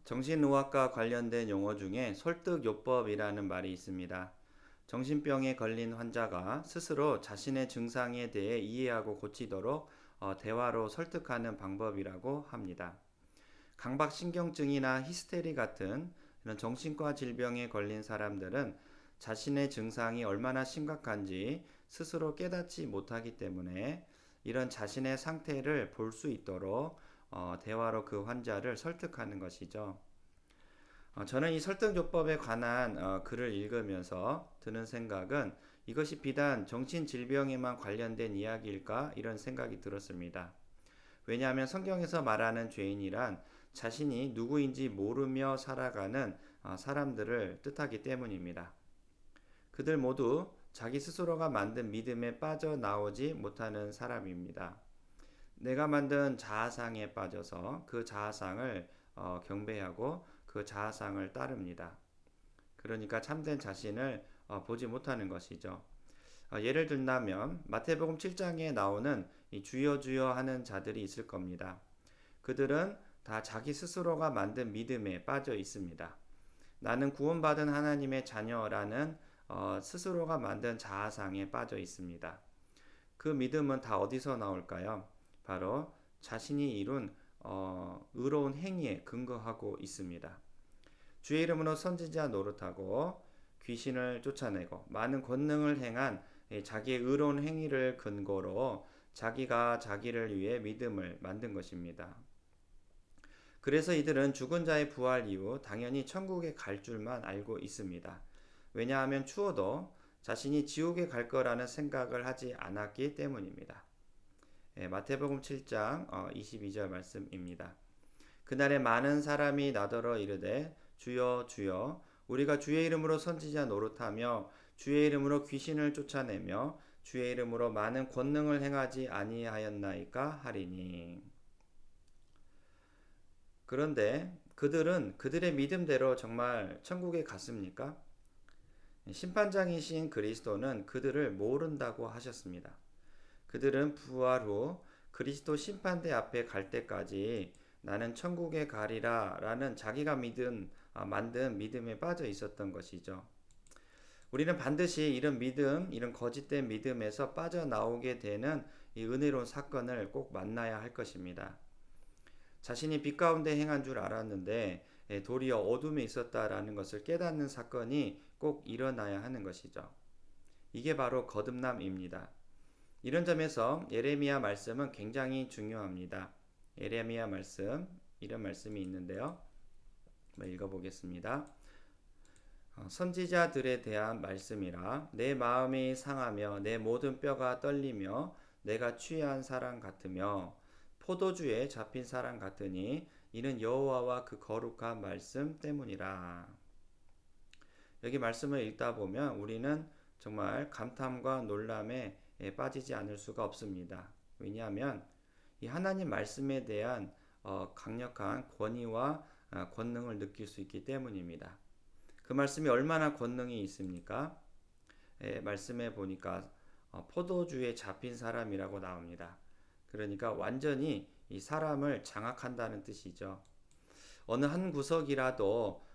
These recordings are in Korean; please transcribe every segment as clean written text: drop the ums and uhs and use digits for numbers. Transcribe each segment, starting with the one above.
정신의학과 관련된 용어 중에 설득요법이라는 말이 있습니다. 정신병에 걸린 환자가 스스로 자신의 증상에 대해 이해하고 고치도록 대화로 설득하는 방법이라고 합니다. 강박신경증이나 히스테리 같은 이런 정신과 질병에 걸린 사람들은 자신의 증상이 얼마나 심각한지 스스로 깨닫지 못하기 때문에 이런 자신의 상태를 볼 수 있도록 대화로 그 환자를 설득하는 것이죠. 저는 이 설득요법에 관한 글을 읽으면서 드는 생각은 이것이 비단 정신질병에만 관련된 이야기일까 이런 생각이 들었습니다. 왜냐하면 성경에서 말하는 죄인이란 자신이 누구인지 모르며 살아가는 사람들을 뜻하기 때문입니다. 그들 모두 자기 스스로가 만든 믿음에 빠져나오지 못하는 사람입니다. 내가 만든 자아상에 빠져서 그 자아상을 경배하고 그 자아상을 따릅니다. 그러니까 참된 자신을 보지 못하는 것이죠. 예를 들면 마태복음 7장에 나오는 이 주여 주여 하는 자들이 있을 겁니다. 그들은 다 자기 스스로가 만든 믿음에 빠져 있습니다. 나는 구원받은 하나님의 자녀라는 스스로가 만든 자아상에 빠져 있습니다. 그 믿음은 다 어디서 나올까요? 바로 자신이 이룬 의로운 행위에 근거하고 있습니다. 주의 이름으로 선지자 노릇하고 귀신을 쫓아내고 많은 권능을 행한 자기의 의로운 행위를 근거로 자기가 자기를 위해 믿음을 만든 것입니다. 그래서 이들은 죽은 자의 부활 이후 당연히 천국에 갈 줄만 알고 있습니다. 왜냐하면 추워도 자신이 지옥에 갈 거라는 생각을 하지 않았기 때문입니다. 마태복음 7장 22절 말씀입니다. 그날에 많은 사람이 나더러 이르되 주여 주여 우리가 주의 이름으로 선지자 노릇하며 주의 이름으로 귀신을 쫓아내며 주의 이름으로 많은 권능을 행하지 아니하였나이까 하리니. 그런데 그들은 그들의 믿음대로 정말 천국에 갔습니까? 심판장이신 그리스도는 그들을 모른다고 하셨습니다. 그들은 부활 후 그리스도 심판대 앞에 갈 때까지 나는 천국에 가리라 라는 자기가 만든 믿음에 빠져 있었던 것이죠. 우리는 반드시 이런 믿음, 이런 거짓된 믿음에서 빠져나오게 되는 이 은혜로운 사건을 꼭 만나야 할 것입니다. 자신이 빛 가운데 행한 줄 알았는데 도리어 어둠에 있었다라는 것을 깨닫는 사건이 꼭 일어나야 하는 것이죠. 이게 바로 거듭남입니다. 이런 점에서 예레미야 말씀은 굉장히 중요합니다. 예레미야 말씀, 이런 말씀이 있는데요. 한번 읽어보겠습니다. 선지자들에 대한 말씀이라 내 마음이 상하며 내 모든 뼈가 떨리며 내가 취한 사람 같으며 포도주에 잡힌 사람 같으니 이는 여호와와 그 거룩한 말씀 때문이라. 여기 말씀을 읽다 보면 우리는 정말 감탄과 놀람에 빠지지 않을 수가 없습니다. 왜냐하면 이 하나님 말씀에 대한 강력한 권위와 권능을 느낄 수 있기 때문입니다. 그 말씀이 얼마나 권능이 있습니까? 말씀에 보니까 포도주에 잡힌 사람이라고 나옵니다. 그러니까 완전히 이 사람을 장악한다는 뜻이죠. 어느 한 구석이라도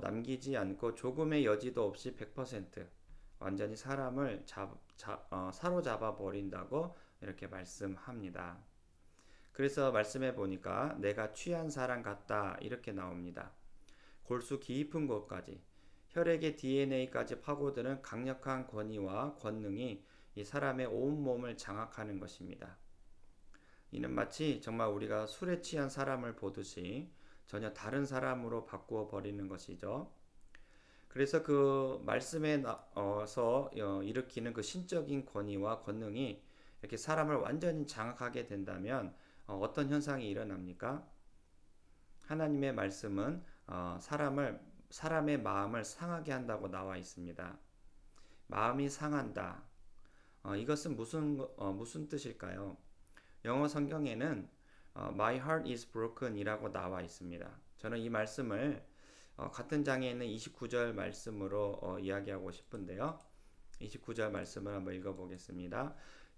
남기지 않고 조금의 여지도 없이 100% 완전히 사람을 사로잡아 버린다고 이렇게 말씀합니다. 그래서 말씀해 보니까 내가 취한 사람 같다 이렇게 나옵니다. 골수 깊은 곳까지 혈액의 DNA까지 파고드는 강력한 권위와 권능이 이 사람의 온몸을 장악하는 것입니다. 이는 마치 정말 우리가 술에 취한 사람을 보듯이 전혀 다른 사람으로 바꾸어 버리는 것이죠. 그래서 그 말씀에서 일으키는 그 신적인 권위와 권능이 이렇게 사람을 완전히 장악하게 된다면 어떤 현상이 일어납니까? 하나님의 말씀은 사람의 마음을 상하게 한다고 나와 있습니다. 마음이 상한다. 이것은 무슨 뜻일까요? 영어 성경에는 My heart is broken 이라고 나와 있습니다. 저는 이 말씀을 같은 장에 있는 29절 말씀으로 이야기하고 싶은데요. 29절 말씀을 한번 읽어보겠습니다.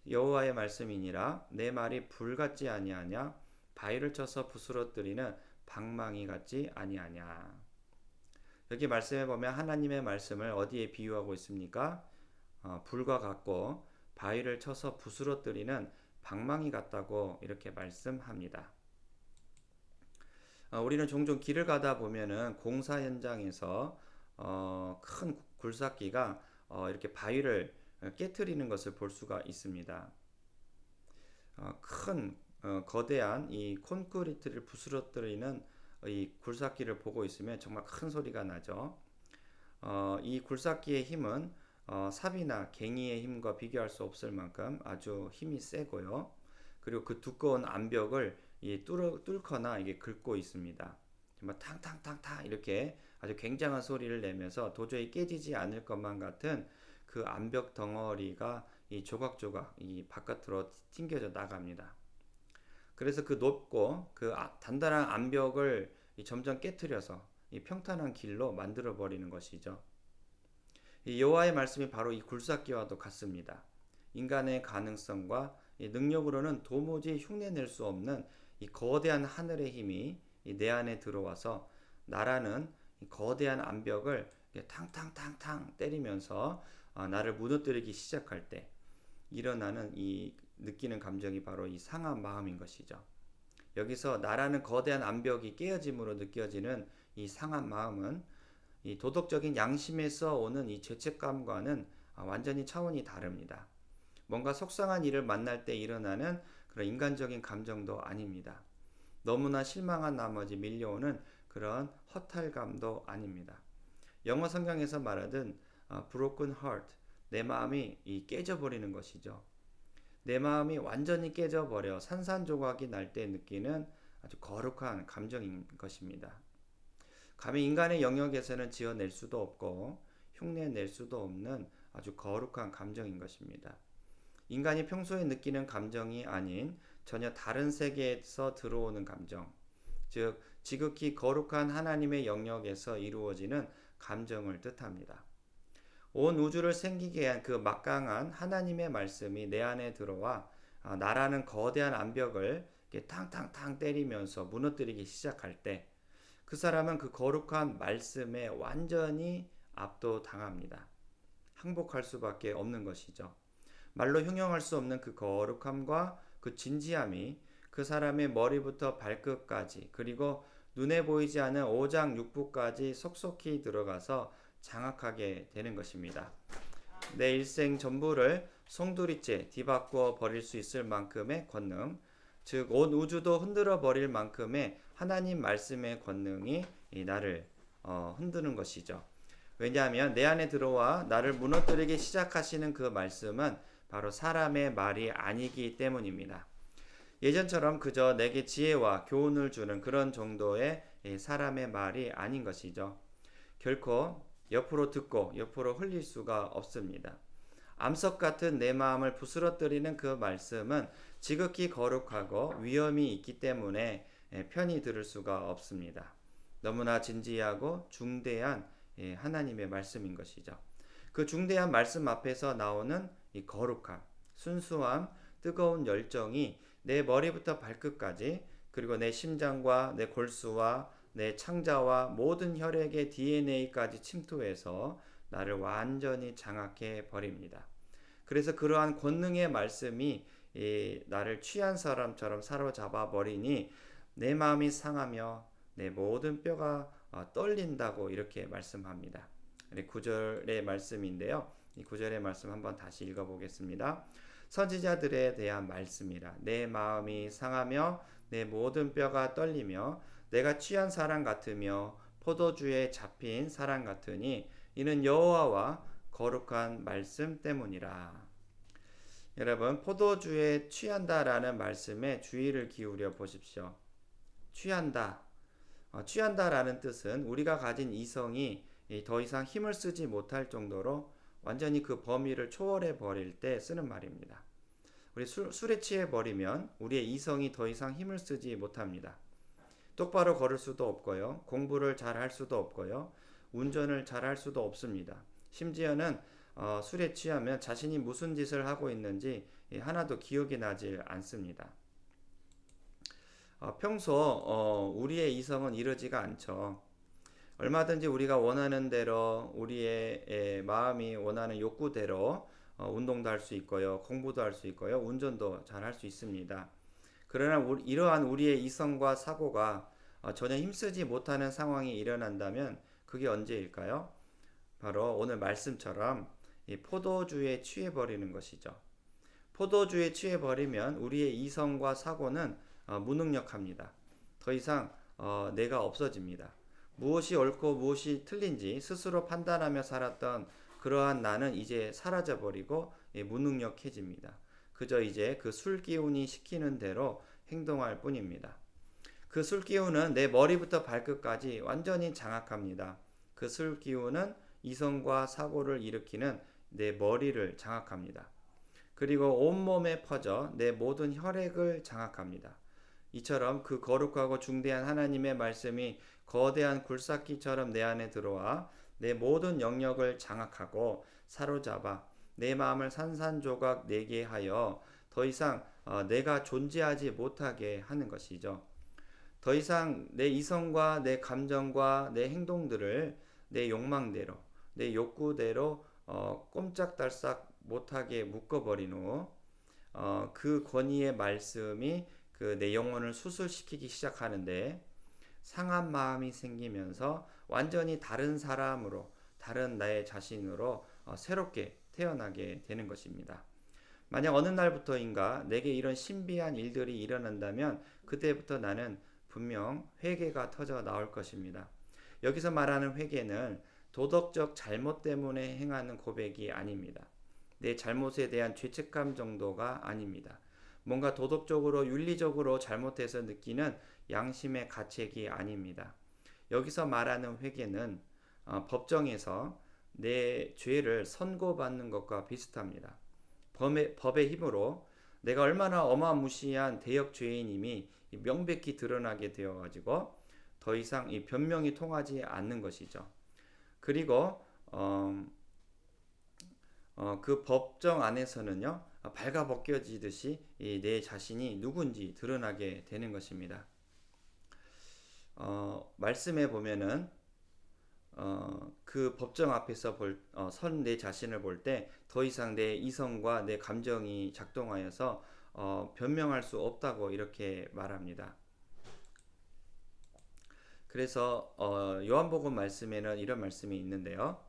여호와의 말씀이니라 내 말이 불 같지 아니하냐 바위를 쳐서 부스러뜨리는 방망이 같지 아니하냐. 여기 말씀해 보면 하나님의 말씀을 어디에 비유하고 있습니까? 불과 같고 바위를 쳐서 부스러뜨리는 방망이 같다고 이렇게 말씀합니다. 우리는 종종 길을 가다 보면은 공사 현장에서 큰 굴삭기가 이렇게 바위를 깨트리는 것을 볼 수가 있습니다. 큰 거대한 이 콘크리트를 부스러뜨리는 이 굴삭기를 보고 있으면 정말 큰 소리가 나죠. 이 굴삭기의 힘은 삽이나 갱이의 힘과 비교할 수 없을 만큼 아주 힘이 세고요. 그리고 그 두꺼운 암벽을 뚫거나 이게 긁고 있습니다. 정말 탕탕탕탕 이렇게 아주 굉장한 소리를 내면서 도저히 깨지지 않을 것만 같은 그 암벽 덩어리가 이 조각조각 이 바깥으로 튕겨져 나갑니다. 그래서 그 높고 그 단단한 암벽을 점점 깨트려서 이 평탄한 길로 만들어 버리는 것이죠. 이 여호와의 말씀이 바로 이 굴삭기와도 같습니다. 인간의 가능성과 이 능력으로는 도무지 흉내낼 수 없는 이 거대한 하늘의 힘이 내 안에 들어와서 나라는 이 거대한 암벽을 탕탕탕탕 때리면서 나를 무너뜨리기 시작할 때 일어나는 이 느끼는 감정이 바로 이 상한 마음인 것이죠. 여기서 나라는 거대한 암벽이 깨어짐으로 느껴지는 이 상한 마음은 이 도덕적인 양심에서 오는 이 죄책감과는 완전히 차원이 다릅니다. 뭔가 속상한 일을 만날 때 일어나는 그런 인간적인 감정도 아닙니다. 너무나 실망한 나머지 밀려오는 그런 허탈감도 아닙니다. 영어 성경에서 말하든 broken heart, 내 마음이 깨져버리는 것이죠. 내 마음이 완전히 깨져버려 산산조각이 날 때 느끼는 아주 거룩한 감정인 것입니다. 감히 인간의 영역에서는 지어낼 수도 없고 흉내낼 수도 없는 아주 거룩한 감정인 것입니다. 인간이 평소에 느끼는 감정이 아닌 전혀 다른 세계에서 들어오는 감정, 즉 지극히 거룩한 하나님의 영역에서 이루어지는 감정을 뜻합니다. 온 우주를 생기게 한 그 막강한 하나님의 말씀이 내 안에 들어와 나라는 거대한 암벽을 탕탕탕 때리면서 무너뜨리기 시작할 때 그 사람은 그 거룩한 말씀에 완전히 압도당합니다. 항복할 수밖에 없는 것이죠. 말로 형용할 수 없는 그 거룩함과 그 진지함이 그 사람의 머리부터 발끝까지 그리고 눈에 보이지 않은 오장육부까지 속속히 들어가서 장악하게 되는 것입니다. 내 일생 전부를 송두리째 뒤바꾸어 버릴 수 있을 만큼의 권능, 즉 온 우주도 흔들어 버릴 만큼의 하나님 말씀의 권능이 나를 흔드는 것이죠. 왜냐하면 내 안에 들어와 나를 무너뜨리기 시작하시는 그 말씀은 바로 사람의 말이 아니기 때문입니다. 예전처럼 그저 내게 지혜와 교훈을 주는 그런 정도의 사람의 말이 아닌 것이죠. 결코 옆으로 듣고 옆으로 흘릴 수가 없습니다. 암석 같은 내 마음을 부스러뜨리는 그 말씀은 지극히 거룩하고 위엄이 있기 때문에 편히 들을 수가 없습니다. 너무나 진지하고 중대한 하나님의 말씀인 것이죠. 그 중대한 말씀 앞에서 나오는 이 거룩함, 순수함, 뜨거운 열정이 내 머리부터 발끝까지 그리고 내 심장과 내 골수와 내 창자와 모든 혈액의 DNA까지 침투해서 나를 완전히 장악해 버립니다. 그래서 그러한 권능의 말씀이 나를 취한 사람처럼 사로잡아 버리니 내 마음이 상하며 내 모든 뼈가 떨린다고 이렇게 말씀합니다. 9절의 말씀인데요. 이 9절의 말씀 한번 다시 읽어보겠습니다. 선지자들에 대한 말씀이라 내 마음이 상하며 내 모든 뼈가 떨리며 내가 취한 사람 같으며 포도주에 잡힌 사람 같으니 이는 여호와와 거룩한 말씀 때문이라. 여러분, 포도주에 취한다라는 말씀에 주의를 기울여 보십시오. 취한다. 취한다라는 뜻은 우리가 가진 이성이 더 이상 힘을 쓰지 못할 정도로 완전히 그 범위를 초월해 버릴 때 쓰는 말입니다. 우리 술에 취해 버리면 우리의 이성이 더 이상 힘을 쓰지 못합니다. 똑바로 걸을 수도 없고요. 공부를 잘 할 수도 없고요. 운전을 잘 할 수도 없습니다. 심지어는 술에 취하면 자신이 무슨 짓을 하고 있는지 하나도 기억이 나질 않습니다. 평소 우리의 이성은 이러지가 않죠. 얼마든지 우리가 원하는 대로 우리의 마음이 원하는 욕구대로 운동도 할 수 있고요. 공부도 할 수 있고요. 운전도 잘 할 수 있습니다. 그러나 이러한 우리의 이성과 사고가 전혀 힘쓰지 못하는 상황이 일어난다면 그게 언제일까요? 바로 오늘 말씀처럼 이 포도주에 취해버리는 것이죠. 포도주에 취해버리면 우리의 이성과 사고는 무능력합니다. 더 이상 내가 없어집니다. 무엇이 옳고 무엇이 틀린지 스스로 판단하며 살았던 그러한 나는 이제 사라져버리고 무능력해집니다. 그저 이제 그 술 기운이 시키는 대로 행동할 뿐입니다. 그 술 기운은 내 머리부터 발끝까지 완전히 장악합니다. 그 술 기운은 이성과 사고를 일으키는 내 머리를 장악합니다. 그리고 온몸에 퍼져 내 모든 혈액을 장악합니다. 이처럼 그 거룩하고 중대한 하나님의 말씀이 거대한 굴삭기처럼 내 안에 들어와 내 모든 영역을 장악하고 사로잡아 내 마음을 산산조각 내게 하여 더 이상 내가 존재하지 못하게 하는 것이죠. 더 이상 내 이성과 내 감정과 내 행동들을 내 욕망대로, 내 욕구대로 꼼짝달싹 못하게 묶어버린 후 그 권위의 말씀이 그 내 영혼을 수술시키기 시작하는데 상한 마음이 생기면서 완전히 다른 사람으로 다른 나의 자신으로 새롭게 태어나게 되는 것입니다. 만약 어느 날부터인가 내게 이런 신비한 일들이 일어난다면 그때부터 나는 분명 회개가 터져 나올 것입니다. 여기서 말하는 회개는 도덕적 잘못 때문에 행하는 고백이 아닙니다. 내 잘못에 대한 죄책감 정도가 아닙니다. 뭔가 도덕적으로 윤리적으로 잘못해서 느끼는 양심의 가책이 아닙니다. 여기서 말하는 회개는 법정에서 내 죄를 선고받는 것과 비슷합니다. 법의 힘으로 내가 얼마나 어마무시한 대역 죄인임이 명백히 드러나게 되어가지고 더 이상 이 변명이 통하지 않는 것이죠. 그리고 그 법정 안에서는요 발가벗겨지듯이 내 자신이 누군지 드러나게 되는 것입니다. 말씀에 보면은 그 법정 앞에서 선 내 자신을 볼 때 더 이상 내 이성과 내 감정이 작동하여서 변명할 수 없다고 이렇게 말합니다. 그래서 요한복음 말씀에는 이런 말씀이 있는데요.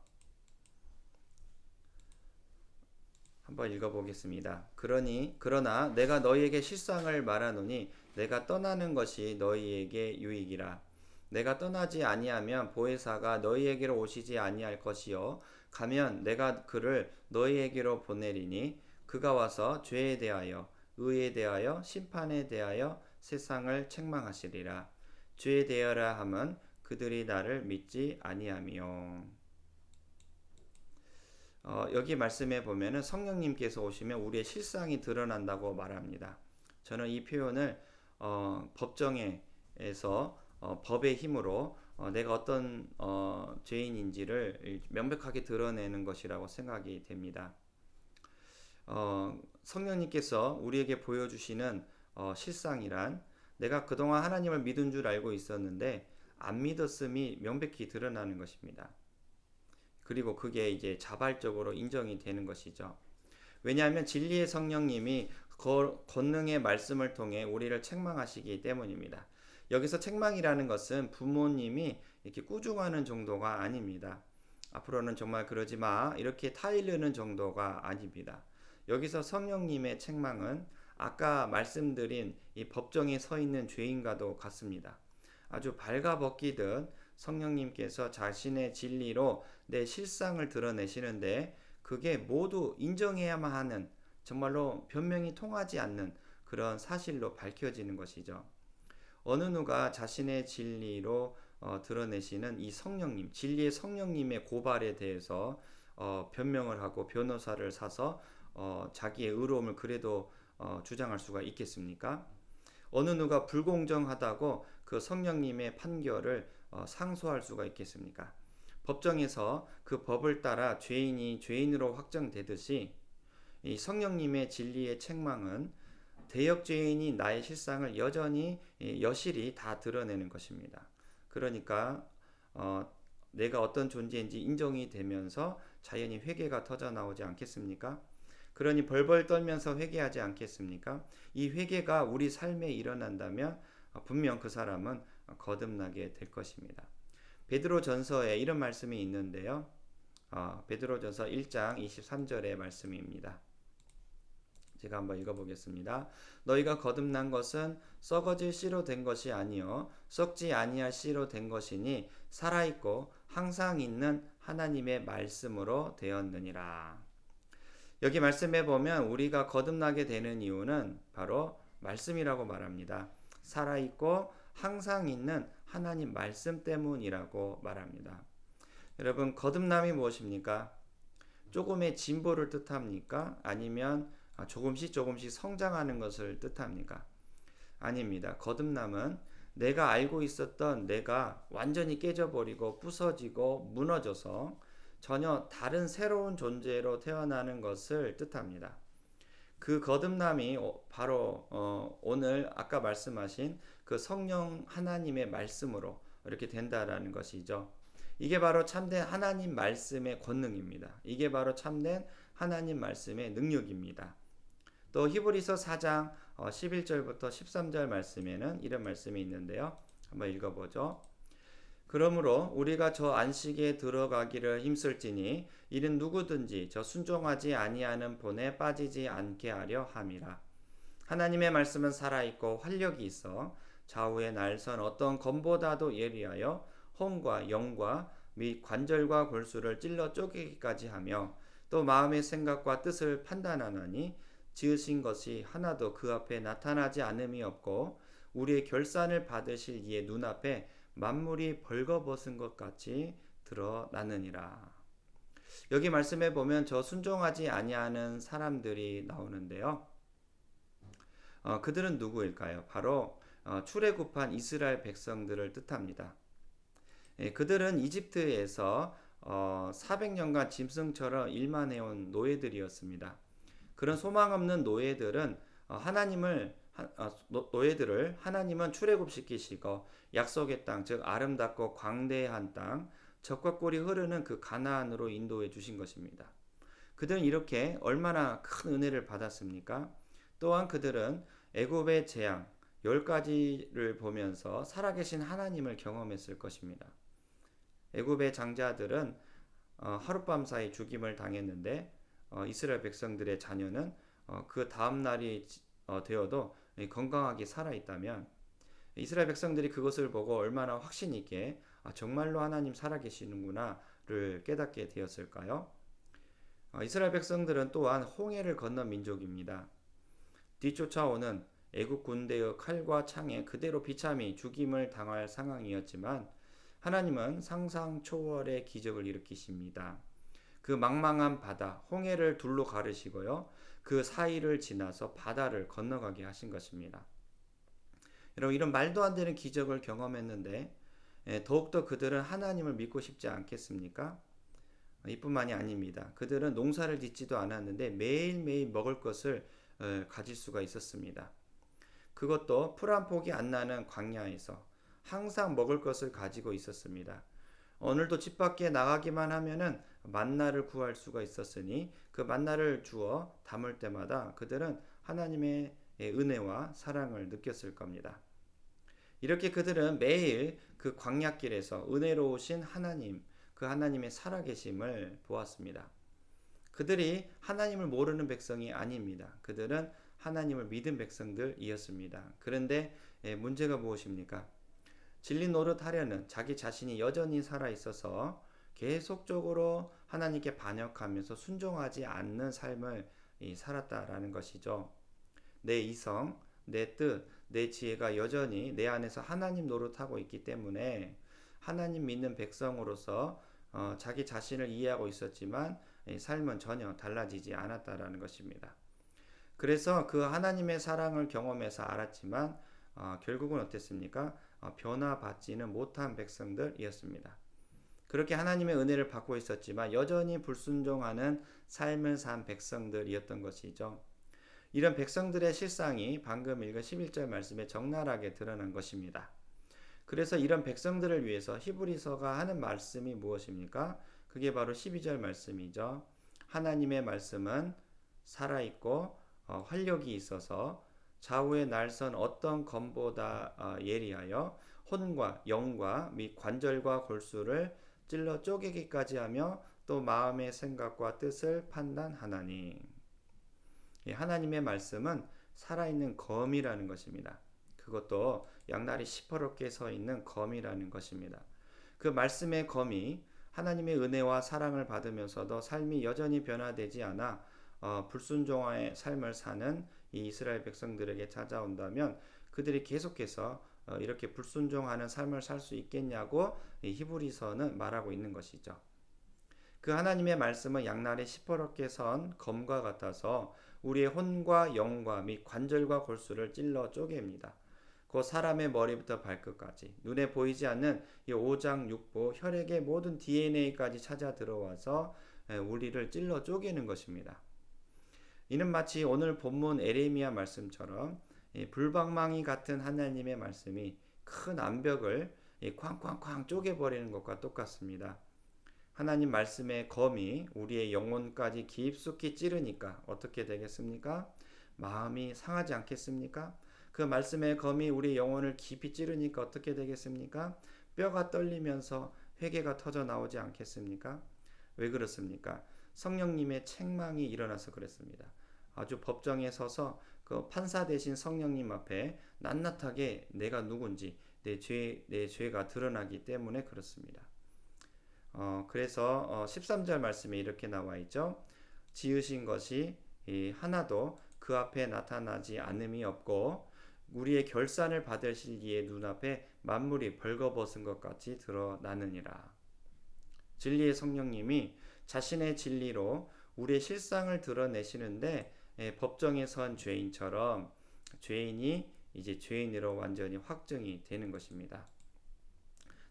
한번 읽어보겠습니다. 그러나 내가 너희에게 실상을 말하노니 내가 떠나는 것이 너희에게 유익이라. 내가 떠나지 아니하면 보혜사가 너희에게로 오시지 아니할 것이요 가면 내가 그를 너희에게로 보내리니 그가 와서 죄에 대하여 의에 대하여 심판에 대하여 세상을 책망하시리라. 죄에 대하라 함은 그들이 나를 믿지 아니하며. 여기 말씀에 보면은 성령님께서 오시면 우리의 실상이 드러난다고 말합니다. 저는 이 표현을 법정에서 법의 힘으로 내가 어떤 죄인인지를 명백하게 드러내는 것이라고 생각이 됩니다. 성령님께서 우리에게 보여주시는 실상이란 내가 그동안 하나님을 믿은 줄 알고 있었는데 안 믿었음이 명백히 드러나는 것입니다. 그리고 그게 이제 자발적으로 인정이 되는 것이죠. 왜냐하면 진리의 성령님이 권능의 말씀을 통해 우리를 책망하시기 때문입니다. 여기서 책망이라는 것은 부모님이 이렇게 꾸중하는 정도가 아닙니다. 앞으로는 정말 그러지 마 이렇게 타이르는 정도가 아닙니다. 여기서 성령님의 책망은 아까 말씀드린 이 법정에 서 있는 죄인과도 같습니다. 아주 발가벗기듯 성령님께서 자신의 진리로 내 실상을 드러내시는데 그게 모두 인정해야만 하는 정말로 변명이 통하지 않는 그런 사실로 밝혀지는 것이죠. 어느 누가 자신의 진리로 드러내시는 이 성령님, 진리의 성령님의 고발에 대해서 변명을 하고 변호사를 사서 자기의 의로움을 그래도 주장할 수가 있겠습니까? 어느 누가 불공정하다고 그 성령님의 판결을 상소할 수가 있겠습니까? 법정에서 그 법을 따라 죄인이 죄인으로 확정되듯이 이 성령님의 진리의 책망은 대역죄인이 나의 실상을 여전히 여실히 다 드러내는 것입니다. 그러니까 어, 내가 어떤 존재인지 인정이 되면서 자연히 회개가 터져 나오지 않겠습니까? 그러니 벌벌 떨면서 회개하지 않겠습니까? 이 회개가 우리 삶에 일어난다면 분명 그 사람은 거듭나게 될 것입니다. 베드로전서에 이런 말씀이 있는데요. 베드로전서 1장 23절의 말씀입니다. 제가 한번 읽어보겠습니다. 너희가 거듭난 것은 썩어질 씨로 된 것이 아니요 썩지 아니할 씨로 된 것이니 살아있고 항상 있는 하나님의 말씀으로 되었느니라. 여기 말씀해 보면 우리가 거듭나게 되는 이유는 바로 말씀이라고 말합니다. 살아있고 항상 있는 하나님 말씀 때문이라고 말합니다. 여러분, 거듭남이 무엇입니까? 조금의 진보를 뜻합니까? 아니면 조금씩 성장하는 것을 뜻합니까? 아닙니다. 거듭남은 내가 알고 있었던 내가 완전히 깨져버리고 부서지고 무너져서 전혀 다른 새로운 존재로 태어나는 것을 뜻합니다. 그 거듭남이 바로 오늘 아까 말씀하신 그 성령 하나님의 말씀으로 이렇게 된다라는 것이죠. 이게 바로 참된 하나님 말씀의 권능입니다. 이게 바로 참된 하나님 말씀의 능력입니다. 또 히브리서 4장 11절부터 13절 말씀에는 이런 말씀이 있는데요. 한번 읽어보죠. 그러므로 우리가 저 안식에 들어가기를 힘쓸지니 이는 누구든지 저 순종하지 아니하는 본에 빠지지 않게 하려 함이라. 하나님의 말씀은 살아있고 활력이 있어 좌우의 날선 어떤 검보다도 예리하여 혼과 영과 및 관절과 골수를 찔러 쪼개기까지 하며 또 마음의 생각과 뜻을 판단하나니 지으신 것이 하나도 그 앞에 나타나지 않음이 없고 우리의 결산을 받으실 이의 눈앞에 만물이 벌거벗은 것 같이 드러나느니라. 여기 말씀해 보면 저 순종하지 아니하는 사람들이 나오는데요. 그들은 누구일까요? 바로 출애굽한 이스라엘 백성들을 뜻합니다. 그들은 이집트에서 400년간 짐승처럼 일만해온 노예들이었습니다. 그런 소망 없는 노예들은 노예들을 하나님은 출애굽시키시고 약속의 땅, 즉 아름답고 광대한 땅, 적과 꿀이 흐르는 그 가나안으로 인도해 주신 것입니다. 그들은 이렇게 얼마나 큰 은혜를 받았습니까? 또한 그들은 애굽의 재앙 10가지를 보면서 살아계신 하나님을 경험했을 것입니다. 애굽의 장자들은 하룻밤 사이 죽임을 당했는데 이스라엘 백성들의 자녀는 그 다음 날이 되어도 건강하게 살아있다면 이스라엘 백성들이 그것을 보고 얼마나 확신 있게 정말로 하나님 살아계시는구나를 깨닫게 되었을까요? 이스라엘 백성들은 또한 홍해를 건너 민족입니다. 뒤쫓아오는 애국 군대의 칼과 창에 그대로 비참히 죽임을 당할 상황이었지만 하나님은 상상 초월의 기적을 일으키십니다. 그 망망한 바다, 홍해를 둘로 가르시고요. 그 사이를 지나서 바다를 건너가게 하신 것입니다. 여러분, 이런 말도 안 되는 기적을 경험했는데 더욱더 그들은 하나님을 믿고 싶지 않겠습니까? 이뿐만이 아닙니다. 그들은 농사를 짓지도 않았는데 매일매일 먹을 것을 가질 수가 있었습니다. 그것도 풀 한 폭이 안 나는 광야에서 항상 먹을 것을 가지고 있었습니다. 오늘도 집 밖에 나가기만 하면은 만나를 구할 수가 있었으니 그 만나를 주어 담을 때마다 그들은 하나님의 은혜와 사랑을 느꼈을 겁니다. 이렇게 그들은 매일 그 광야길에서 은혜로우신 하나님, 그 하나님의 살아계심을 보았습니다. 그들이 하나님을 모르는 백성이 아닙니다. 그들은 하나님을 믿은 백성들이었습니다. 그런데 문제가 무엇입니까? 진리 노릇하려는 자기 자신이 여전히 살아있어서 계속적으로 하나님께 반역하면서 순종하지 않는 삶을 살았다라는 것이죠. 내 이성, 내 뜻, 내 지혜가 여전히 내 안에서 하나님 노릇하고 있기 때문에 하나님 믿는 백성으로서 자기 자신을 이해하고 있었지만 삶은 전혀 달라지지 않았다라는 것입니다. 그래서 그 하나님의 사랑을 경험해서 알았지만 결국은 어땠습니까? 변화받지는 못한 백성들이었습니다. 그렇게 하나님의 은혜를 받고 있었지만 여전히 불순종하는 삶을 산 백성들이었던 것이죠. 이런 백성들의 실상이 방금 읽은 11절 말씀에 적나라하게 드러난 것입니다. 그래서 이런 백성들을 위해서 히브리서가 하는 말씀이 무엇입니까? 그게 바로 12절 말씀이죠. 하나님의 말씀은 살아있고 활력이 있어서 좌우에 날선 어떤 검보다 예리하여 혼과 영과 및 관절과 골수를 찔러 쪼개기까지 하며 또 마음의 생각과 뜻을 판단하나니. 하나님의 말씀은 살아있는 검이라는 것입니다. 그것도 양날이 시퍼렇게 서 있는 검이라는 것입니다. 그 말씀의 검이 하나님의 은혜와 사랑을 받으면서도 삶이 여전히 변화되지 않아 불순종의 삶을 사는 이 이스라엘 백성들에게 찾아온다면 그들이 계속해서 이렇게 불순종하는 삶을 살 수 있겠냐고 히브리서는 말하고 있는 것이죠. 그 하나님의 말씀은 양날에 시퍼렇게 선 검과 같아서 우리의 혼과 영과 및 관절과 골수를 찔러 쪼갭니다. 그 사람의 머리부터 발끝까지 눈에 보이지 않는 이 오장육부 혈액의 모든 DNA까지 찾아 들어와서 우리를 찔러 쪼개는 것입니다. 이는 마치 오늘 본문 에레미야 말씀처럼 불방망이 같은 하나님의 말씀이 큰 암벽을 쾅쾅쾅 쪼개버리는 것과 똑같습니다. 하나님 말씀의 검이 우리의 영혼까지 깊숙이 찌르니까 어떻게 되겠습니까? 마음이 상하지 않겠습니까? 그 말씀의 검이 우리 영혼을 깊이 찌르니까 어떻게 되겠습니까? 뼈가 떨리면서 회개가 터져 나오지 않겠습니까? 왜 그렇습니까? 성령님의 책망이 일어나서 그랬습니다. 아주 법정에 서서 그 판사 대신 성령님 앞에 낱낱하게 내가 누군지 내 죄가 드러나기 때문에 그렇습니다. 그래서 13절 말씀에 이렇게 나와 있죠. 지으신 것이 하나도 그 앞에 나타나지 않음이 없고 우리의 결산을 받으실 이의 눈앞에 만물이 벌거벗은 것 같이 드러나느니라. 진리의 성령님이 자신의 진리로 우리의 실상을 드러내시는데 법정에 선 죄인처럼 죄인이 이제 죄인으로 완전히 확정이 되는 것입니다.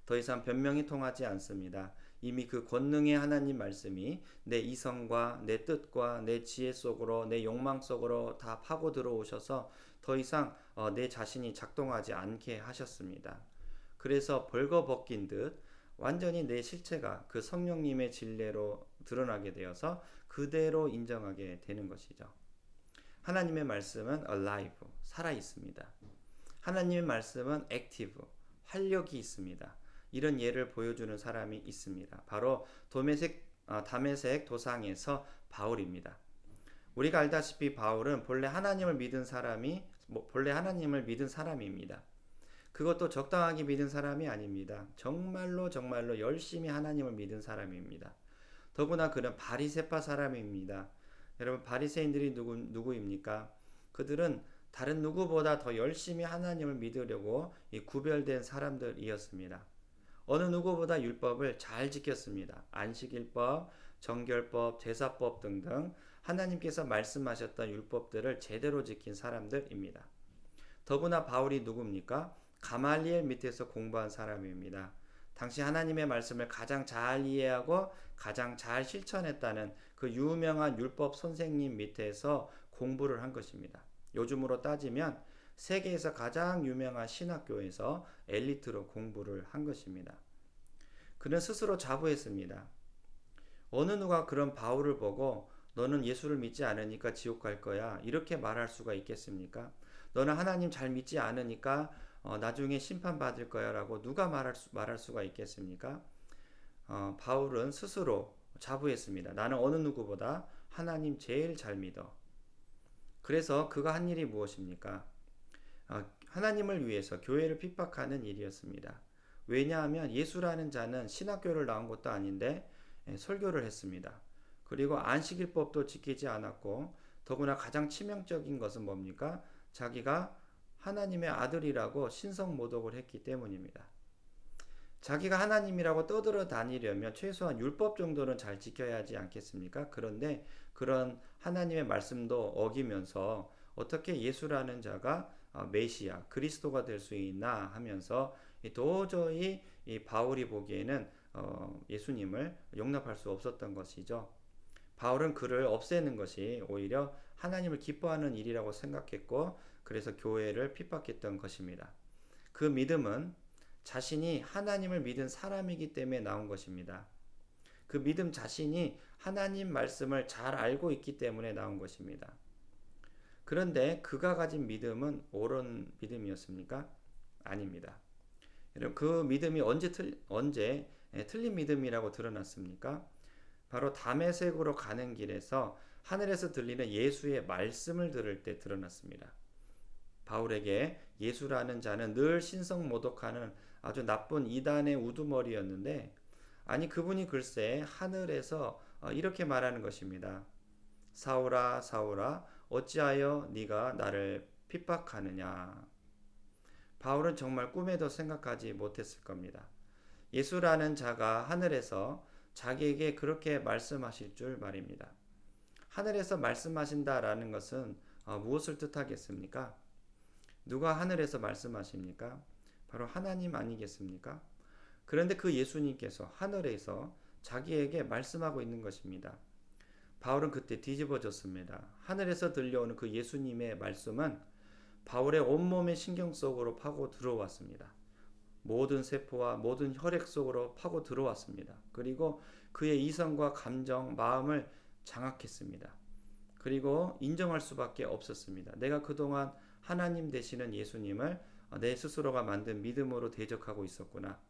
더 이상 변명이 통하지 않습니다. 이미 그 권능의 하나님 말씀이 내 이성과 내 뜻과 내 지혜 속으로 내 욕망 속으로 다 파고 들어오셔서 더 이상 내 자신이 작동하지 않게 하셨습니다. 그래서 벌거벗긴 듯 완전히 내 실체가 그 성령님의 진리로 드러나게 되어서 그대로 인정하게 되는 것이죠. 하나님의 말씀은 alive, 살아 있습니다. 하나님의 말씀은 active, 활력이 있습니다. 이런 예를 보여주는 사람이 있습니다. 바로 다메섹 도상에서 바울입니다. 우리가 알다시피 바울은 본래 하나님을 믿은 사람입니다. 그것도 적당하게 믿은 사람이 아닙니다. 정말로 열심히 하나님을 믿은 사람입니다. 더구나 그는 바리새파 사람입니다. 여러분 바리새인들이 누구입니까? 그들은 다른 누구보다 더 열심히 하나님을 믿으려고 구별된 사람들이었습니다. 어느 누구보다 율법을 잘 지켰습니다. 안식일법, 정결법, 제사법 등등 하나님께서 말씀하셨던 율법들을 제대로 지킨 사람들입니다. 더구나 바울이 누굽니까? 가말리엘 밑에서 공부한 사람입니다. 당시 하나님의 말씀을 가장 잘 이해하고 가장 잘 실천했다는 그 유명한 율법 선생님 밑에서 공부를 한 것입니다. 요즘으로 따지면 세계에서 가장 유명한 신학교에서 엘리트로 공부를 한 것입니다. 그는 스스로 자부했습니다. 어느 누가 그런 바울을 보고 너는 예수를 믿지 않으니까 지옥 갈 거야 이렇게 말할 수가 있겠습니까? 너는 하나님 잘 믿지 않으니까 나중에 심판받을 거야 라고 누가 말할 수가 있겠습니까? 바울은 스스로 자부했습니다. 나는 어느 누구보다 하나님 제일 잘 믿어. 그래서 그가 한 일이 무엇입니까? 하나님을 위해서 교회를 핍박하는 일이었습니다. 왜냐하면 예수라는 자는 신학교를 나온 것도 아닌데 설교를 했습니다. 그리고 안식일법도 지키지 않았고 더구나 가장 치명적인 것은 뭡니까? 자기가 하나님의 아들이라고 신성 모독을 했기 때문입니다. 자기가 하나님이라고 떠들어 다니려면 최소한 율법 정도는 잘 지켜야 하지 않겠습니까? 그런데 그런 하나님의 말씀도 어기면서 어떻게 예수라는 자가 메시아, 그리스도가 될 수 있나 하면서 도저히 이 바울이 보기에는 예수님을 용납할 수 없었던 것이죠. 바울은 그를 없애는 것이 오히려 하나님을 기뻐하는 일이라고 생각했고 그래서 교회를 핍박했던 것입니다. 그 믿음은 자신이 하나님을 믿은 사람이기 때문에 나온 것입니다. 그 믿음 자신이 하나님 말씀을 잘 알고 있기 때문에 나온 것입니다. 그런데 그가 가진 믿음은 옳은 믿음이었습니까? 아닙니다. 여러분, 그 믿음이 언제 틀린 믿음이라고 드러났습니까? 바로 다메섹으로 가는 길에서 하늘에서 들리는 예수의 말씀을 들을 때 드러났습니다. 바울에게 예수라는 자는 늘 신성모독하는 아주 나쁜 이단의 우두머리였는데, 아니 그분이 글쎄 하늘에서 이렇게 말하는 것입니다. 사울아 사울아 어찌하여 네가 나를 핍박하느냐. 바울은 정말 꿈에도 생각하지 못했을 겁니다. 예수라는 자가 하늘에서 자기에게 그렇게 말씀하실 줄 말입니다. 하늘에서 말씀하신다라는 것은 무엇을 뜻하겠습니까? 누가 하늘에서 말씀하십니까? 바로 하나님 아니겠습니까? 그런데 그 예수님께서 하늘에서 자기에게 말씀하고 있는 것입니다. 바울은 그때 뒤집어졌습니다. 하늘에서 들려오는 그 예수님의 말씀은 바울의 온몸의 신경 속으로 파고 들어왔습니다. 모든 세포와 모든 혈액 속으로 파고 들어왔습니다. 그리고 그의 이성과 감정, 마음을 장악했습니다. 그리고 인정할 수밖에 없었습니다. 내가 그동안 하나님 되시는 예수님을 내 스스로가 만든 믿음으로 대적하고 있었구나.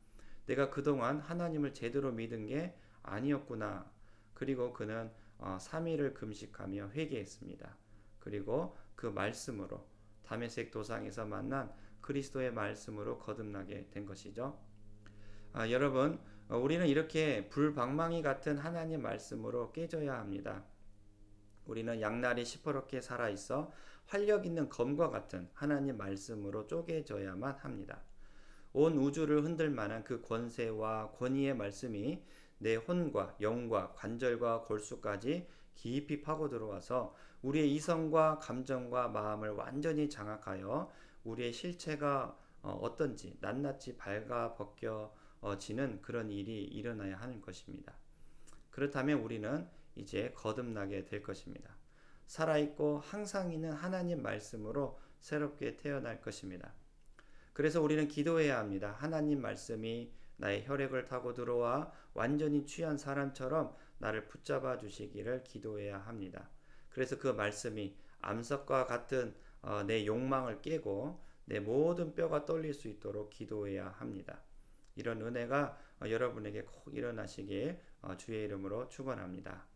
내가 그동안 하나님을 제대로 믿은 게 아니었구나. 그리고 그는 3일을 금식하며 회개했습니다. 그리고 그 말씀으로 다메섹 도상에서 만난 그리스도의 말씀으로 거듭나게 된 것이죠. 여러분, 우리는 이렇게 불방망이 같은 하나님 말씀으로 깨져야 합니다. 우리는 양날이 시퍼렇게 살아있어 활력 있는 검과 같은 하나님 말씀으로 쪼개져야만 합니다. 온 우주를 흔들 만한 그 권세와 권위의 말씀이 내 혼과 영과 관절과 골수까지 깊이 파고 들어와서 우리의 이성과 감정과 마음을 완전히 장악하여 우리의 실체가 어떤지 낱낱이 발가 벗겨지는 그런 일이 일어나야 하는 것입니다. 그렇다면 우리는 이제 거듭나게 될 것입니다. 살아있고 항상 있는 하나님 말씀으로 새롭게 태어날 것입니다. 그래서 우리는 기도해야 합니다. 하나님 말씀이 나의 혈액을 타고 들어와 완전히 취한 사람처럼 나를 붙잡아 주시기를 기도해야 합니다. 그래서 그 말씀이 암석과 같은 내 욕망을 깨고 내 모든 뼈가 떨릴 수 있도록 기도해야 합니다. 이런 은혜가 여러분에게 꼭 일어나시길 주의 이름으로 축원합니다.